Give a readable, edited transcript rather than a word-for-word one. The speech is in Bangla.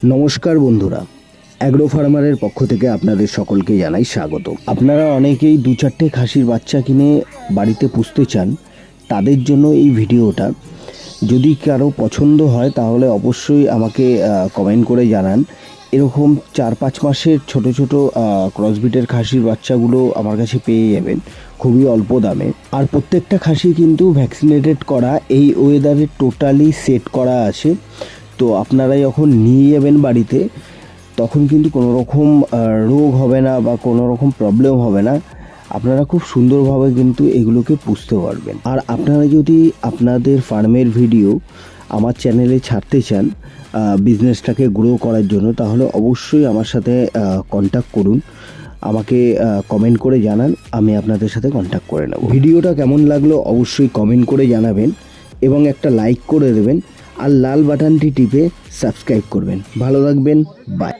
নমস্কার বন্ধুরা, অ্যাগ্রো ফার্মারের পক্ষ থেকে আপনাদের সকলকে জানাই স্বাগত। আপনারা অনেকেই দু চারটে খাসির বাচ্চা কিনে বাড়িতে পুষতে চান, তাদের জন্য এই ভিডিওটা। যদি কারো পছন্দ হয় তাহলে অবশ্যই আমাকে কমেন্ট করে জানান। এরকম 4-5 মাসের ছোট ছোট ক্রসবিটের খাসির বাচ্চাগুলো আমার কাছে পেয়ে যাবেন খুবই অল্প দামে। আর প্রত্যেকটা খাসি কিন্তু ভ্যাকসিনেটেড করা, এই ওয়েদারে টোটালি সেট করা আছে। তো আপনারা যখন নিয়ে যাবেন বাড়িতে, তখন কিন্তু কোনো রকম রোগ হবে না বা কোনো রকম প্রবলেম হবে না। আপনারা খুব সুন্দরভাবে কিন্তু এগুলোকে পুষতে পারবেন। আর আপনারা যদি আপনাদের ফার্মের ভিডিও আমার চ্যানেলে ছাড়তে চান বিজনেসটাকে গ্রো করার জন্য, তাহলে অবশ্যই আমার সাথে কন্ট্যাক্ট করুন। আমাকে কমেন্ট করে জানান, আমি আপনাদের সাথে কন্ট্যাক্ট করে নেব। ভিডিওটা কেমন লাগলো অবশ্যই কমেন্ট করে জানাবেন এবং একটা লাইক করে দেবেন। আর লাল বাটনটি টিপে সাবস্ক্রাইব করবেন। ভালো থাকবেন, বাই।